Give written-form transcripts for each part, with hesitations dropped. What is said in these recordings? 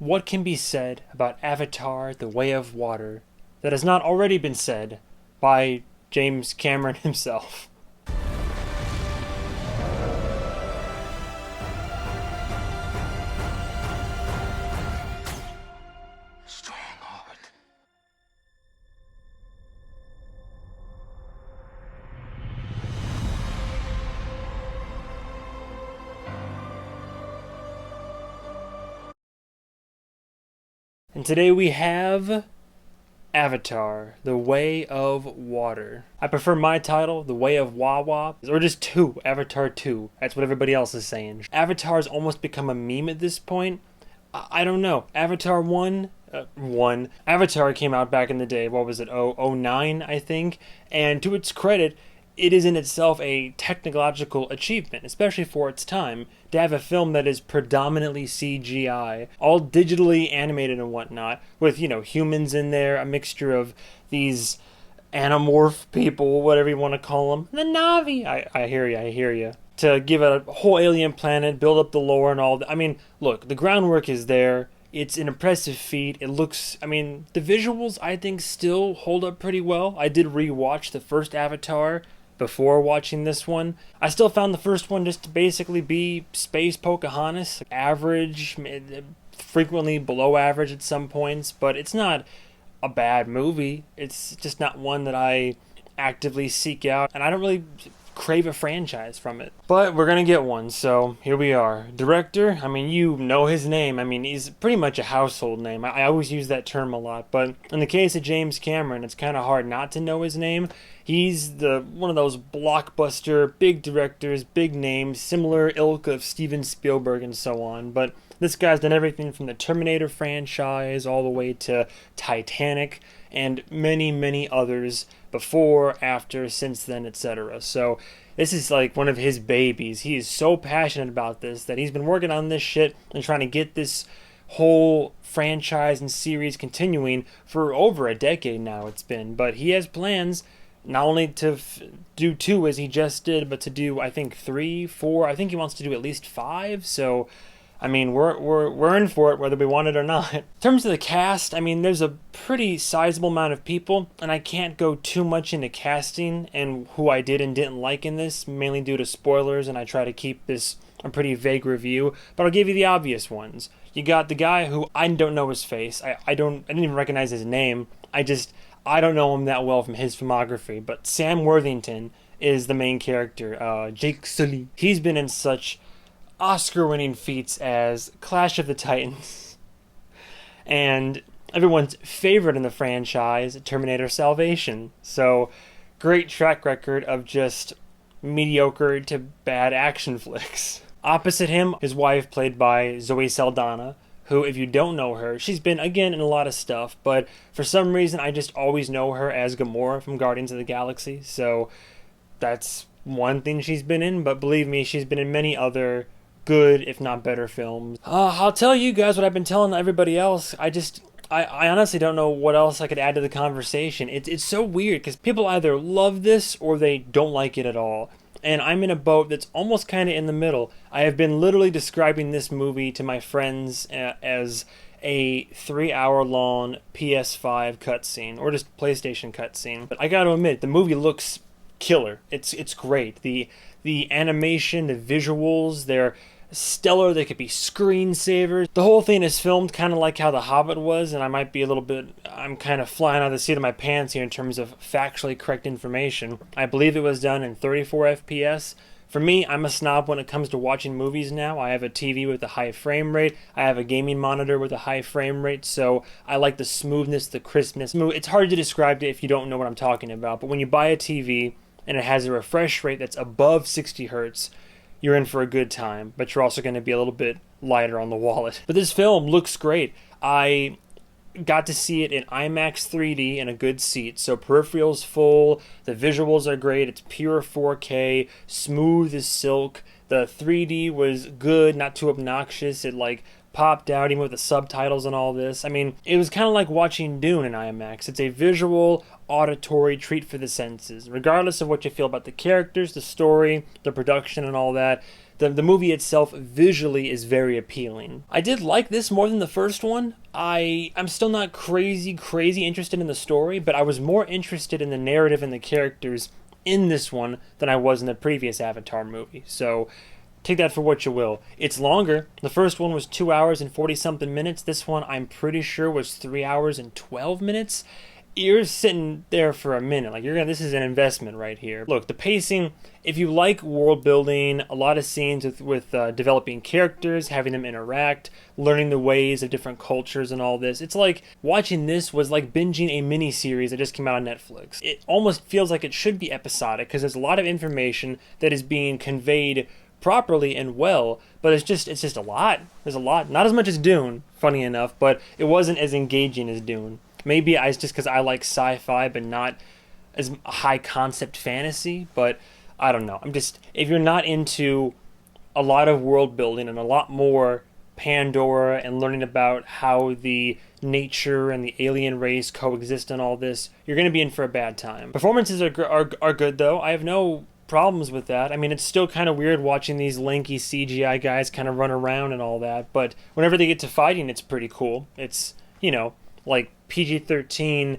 What can be said about Avatar: The Way of Water that has not already been said by James Cameron himself? Stronghold. And today we have Avatar: The Way of Water. I prefer my title, The Way of Wawa, or just 2, Avatar 2. That's what everybody else is saying. Avatar's almost become a meme at this point. I don't know. Avatar 1, Avatar came out back in the day. What was it? Oh, '09, I think. And to its credit, it is in itself a technological achievement, especially for its time, to have a film that is predominantly CGI, all digitally animated and whatnot, with, humans in there, a mixture of these anamorph people, whatever you want to call them. The Navi! I hear you. To give it a whole alien planet, build up the lore and all that. I mean, look, the groundwork is there. It's an impressive feat. It looks, the visuals I think still hold up pretty well. I did rewatch the first Avatar before watching this one. I still found the first one just to basically be space Pocahontas, average, frequently below average at some points, but it's not a bad movie. It's just not one that I actively seek out, and I don't really crave a franchise from it. But we're gonna get one, so here we are. Director, you know his name. He's pretty much a household name. I always use that term a lot, but in the case of James Cameron, it's kind of hard not to know his name. He's one of those blockbuster, big directors, big names, similar ilk of Steven Spielberg and so on, but this guy's done everything from the Terminator franchise all the way to Titanic and many, many others before, after, since then, etc. So this is like one of his babies. He is so passionate about this that he's been working on this shit and trying to get this whole franchise and series continuing for over a decade now it's been. But he has plans not only to do 2 as he just did, but to do, I think, 3, 4. I think he wants to do at least 5. So we're in for it whether we want it or not. In terms of the cast, there's a pretty sizable amount of people, and I can't go too much into casting and who I did and didn't like in this, mainly due to spoilers, and I try to keep this a pretty vague review, but I'll give you the obvious ones. You got the guy who I don't know his face. I didn't even recognize his name. I don't know him that well from his filmography, but Sam Worthington is the main character, Jake Sully. He's been in such Oscar-winning feats as Clash of the Titans and everyone's favorite in the franchise, Terminator Salvation. So, great track record of just mediocre to bad action flicks. Opposite him, his wife, played by Zoe Saldana, who, if you don't know her, she's been, again, in a lot of stuff, but for some reason I just always know her as Gamora from Guardians of the Galaxy, so that's one thing she's been in, but believe me, she's been in many other good, if not better, films. I'll tell you guys what I've been telling everybody else. I honestly don't know what else I could add to the conversation. It's so weird because people either love this or they don't like it at all. And I'm in a boat that's almost kind of in the middle. I have been literally describing this movie to my friends as a 3-hour-long PS5 cutscene, or just PlayStation cutscene. But I gotta admit, the movie looks killer. It's great. The animation, the visuals, they're stellar. They could be screensavers. The whole thing is filmed kind of like how The Hobbit was, and I'm kind of flying out of the seat of my pants here in terms of factually correct information. I believe it was done in 34 FPS. For me, I'm a snob when it comes to watching movies now. I have a TV with a high frame rate. I have a gaming monitor with a high frame rate, so I like the smoothness, the crispness. It's hard to describe it if you don't know what I'm talking about, but when you buy a TV and it has a refresh rate that's above 60 hertz, you're in for a good time, but you're also going to be a little bit lighter on the wallet. But this film looks great. I got to see it in IMAX 3D in a good seat, so peripherals full, the visuals are great, it's pure 4K, smooth as silk, the 3D was good, not too obnoxious, it popped out even with the subtitles and all this. It was kind of like watching Dune in IMAX. It's a visual, auditory treat for the senses. Regardless of what you feel about the characters, the story, the production and all that, the movie itself visually is very appealing. I did like this more than the first one. I'm still not crazy interested in the story, but I was more interested in the narrative and the characters in this one than I was in the previous Avatar movie. So take that for what you will. It's longer. The first one was 2 hours and 40 something minutes. This one I'm pretty sure was 3 hours and 12 minutes. You're sitting there for a minute. Like, this is an investment right here. Look, the pacing, if you like world building, a lot of scenes with developing characters, having them interact, learning the ways of different cultures and all this, it's like watching this was like binging a mini series that just came out on Netflix. It almost feels like it should be episodic because there's a lot of information that is being conveyed properly and well, but it's just a lot. There's a lot. Not as much as Dune, funny enough, but it wasn't as engaging as Dune. Maybe it's just because I like sci-fi, but not as high concept fantasy. But I don't know. If you're not into a lot of world building and a lot more Pandora and learning about how the nature and the alien race coexist and all this, you're going to be in for a bad time. Performances are good though. I have no problems with that. I mean, it's still kind of weird watching these lanky CGI guys kind of run around and all that, but whenever they get to fighting, it's pretty cool. It's, like PG-13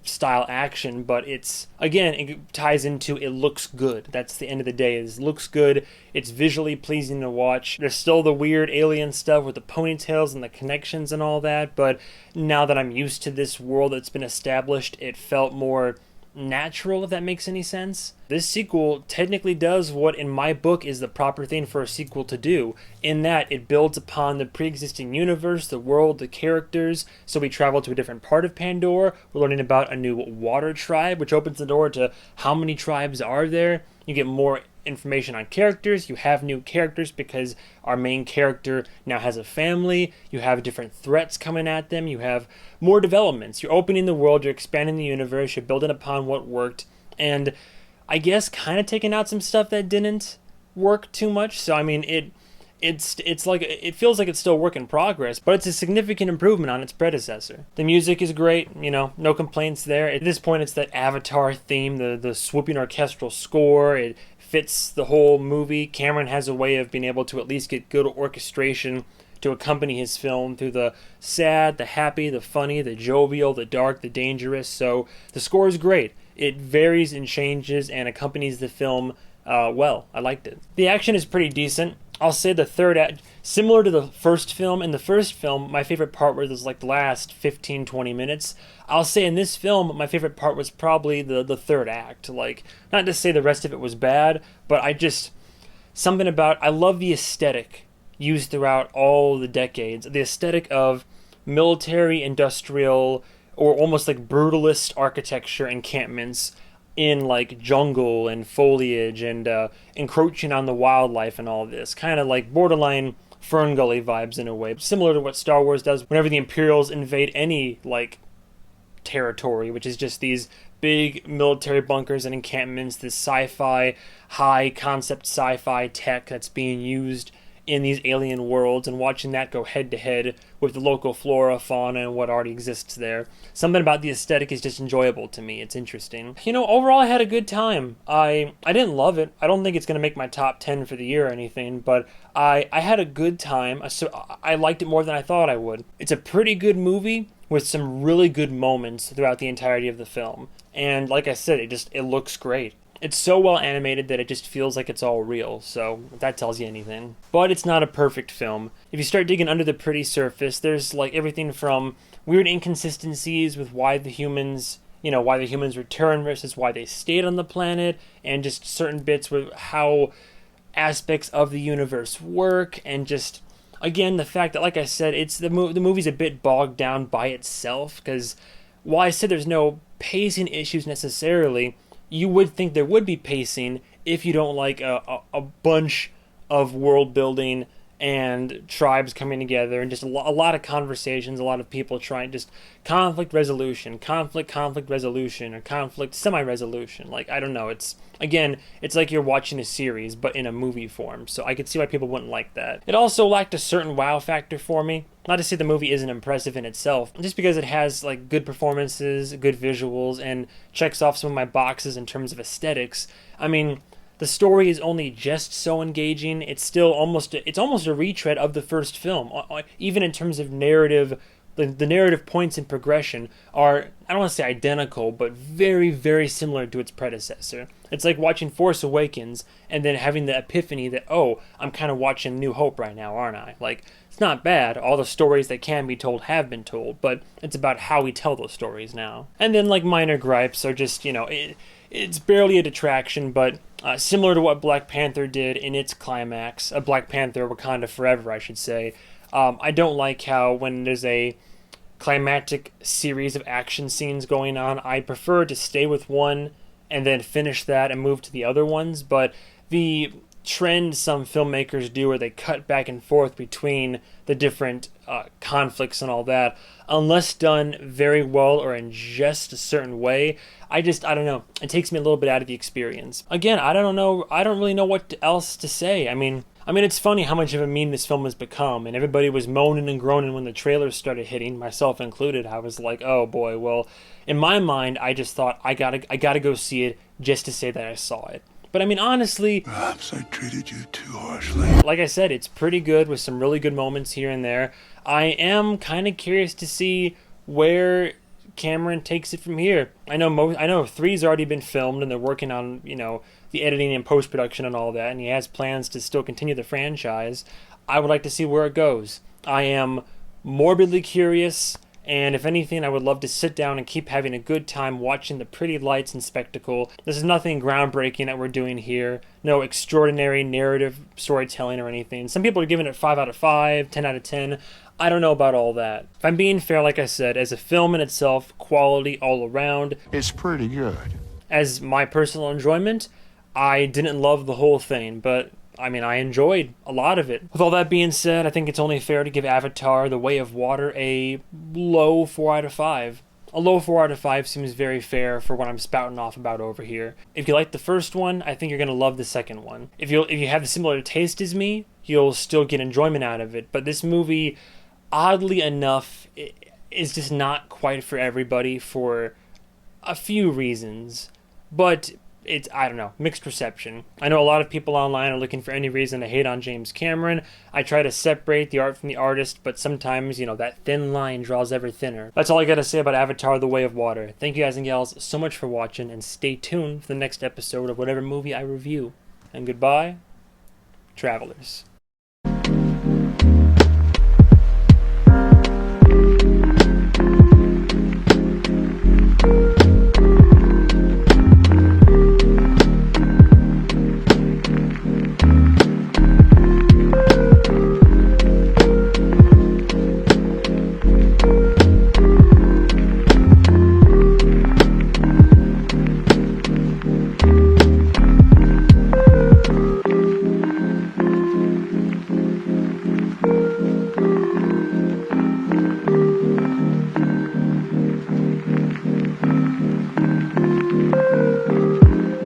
style action, but it's, again, it ties into it looks good. That's the end of the day. It looks good. It's visually pleasing to watch. There's still the weird alien stuff with the ponytails and the connections and all that, but now that I'm used to this world that's been established, it felt more natural, if that makes any sense. This sequel technically does what in my book is the proper thing for a sequel to do, in that it builds upon the pre-existing universe, the world, the characters. So we travel to a different part of Pandora. We're learning about a new water tribe, which opens the door to how many tribes are there. You get more information on characters. You have new characters because our main character now has a family. You have different threats coming at them. You have more developments. You're opening the world. You're expanding the universe. You're building upon what worked. And I guess kind of taking out some stuff that didn't work too much. So I mean, it's like, it feels like it's still work in progress, but it's a significant improvement on its predecessor. The music is great, no complaints there. At this point, it's that Avatar theme, the swooping orchestral score. It fits the whole movie. Cameron has a way of being able to at least get good orchestration to accompany his film through the sad, the happy, the funny, the jovial, the dark, the dangerous. So the score is great. It varies and changes and accompanies the film well. I liked it. The action is pretty decent. I'll say the third act, similar to the first film. In the first film, my favorite part was like the last 15-20 minutes. I'll say in this film, my favorite part was probably the third act. Like, not to say the rest of it was bad, but I love the aesthetic used throughout all the decades. The aesthetic of military, industrial, or almost like brutalist architecture encampments in like jungle and foliage and encroaching on the wildlife and all this. Kind of like borderline Fern Gully vibes in a way. Similar to what Star Wars does whenever the Imperials invade any like territory, which is just these big military bunkers and encampments, this sci-fi, high concept sci-fi tech that's being used in these alien worlds, and watching that go head to head with the local flora, fauna, and what already exists there. Something about the aesthetic is just enjoyable to me. It's interesting. Overall I had a good time. I didn't love it. I don't think it's going to make my top 10 for the year or anything, but I had a good time. So I liked it more than I thought I would. It's a pretty good movie with some really good moments throughout the entirety of the film. And like I said, it looks great. It's so well animated that it just feels like it's all real, so if that tells you anything. But it's not a perfect film. If you start digging under the pretty surface, there's like everything from weird inconsistencies with why the humans return versus why they stayed on the planet, and just certain bits with how aspects of the universe work, and just, again, the fact that, like I said, it's the movie's a bit bogged down by itself, because while I said there's no pacing issues necessarily, you would think there would be pacing if you don't like a bunch of world building and tribes coming together and just a lot of conversations, a lot of people trying, just conflict resolution, or conflict semi-resolution. Like, I don't know, it's like you're watching a series but in a movie form, so I could see why people wouldn't like that. It also lacked a certain wow factor for me. Not to say the movie isn't impressive in itself, just because it has like good performances, good visuals, and checks off some of my boxes in terms of aesthetics. I mean, the story is only just so engaging. It's still almost a retread of the first film, even in terms of narrative. The narrative points and progression are, I don't want to say identical, but very, very similar to its predecessor. It's like watching Force Awakens and then having the epiphany that, oh, I'm kind of watching New Hope right now, aren't I? Like, it's not bad. All the stories that can be told have been told, but it's about how we tell those stories now. And then, like, minor gripes are just, it's barely a detraction, but similar to what Black Panther did in its climax, Black Panther Wakanda Forever, I should say. I don't like how when there's a climactic series of action scenes going on, I prefer to stay with one and then finish that and move to the other ones. But the trend some filmmakers do where they cut back and forth between the different conflicts and all that, unless done very well or in just a certain way, I don't know. It takes me a little bit out of the experience. Again, I don't know. I don't really know what else to say. I mean, it's funny how much of a meme this film has become, and everybody was moaning and groaning when the trailers started hitting, myself included. I was like, oh boy, well, in my mind, I just thought, I gotta go see it just to say that I saw it. But I mean, honestly, Perhaps I treated you too harshly. like I said, it's pretty good with some really good moments here and there. I am kind of curious to see where Cameron takes it from here. I know 3's already been filmed and they're working on, the editing and post-production and all that, and he has plans to still continue the franchise. I would like to see where it goes. I am morbidly curious, and if anything, I would love to sit down and keep having a good time watching the pretty lights and spectacle. This is nothing groundbreaking that we're doing here. No extraordinary narrative storytelling or anything. Some people are giving it 5 out of 5, 10 out of 10. I don't know about all that. If I'm being fair, like I said, as a film in itself, quality all around. It's pretty good. As my personal enjoyment, I didn't love the whole thing, but I enjoyed a lot of it. With all that being said, I think it's only fair to give Avatar: The Way of Water a low 4 out of 5. A low 4 out of 5 seems very fair for what I'm spouting off about over here. If you like the first one, I think you're going to love the second one. If you have a similar taste as me, you'll still get enjoyment out of it. But this movie, oddly enough, is just not quite for everybody for a few reasons. But it's, I don't know, mixed reception. I know a lot of people online are looking for any reason to hate on James Cameron. I try to separate the art from the artist, but sometimes, that thin line draws ever thinner. That's all I gotta say about Avatar: The Way of Water. Thank you guys and gals so much for watching, and stay tuned for the next episode of whatever movie I review. And goodbye, travelers.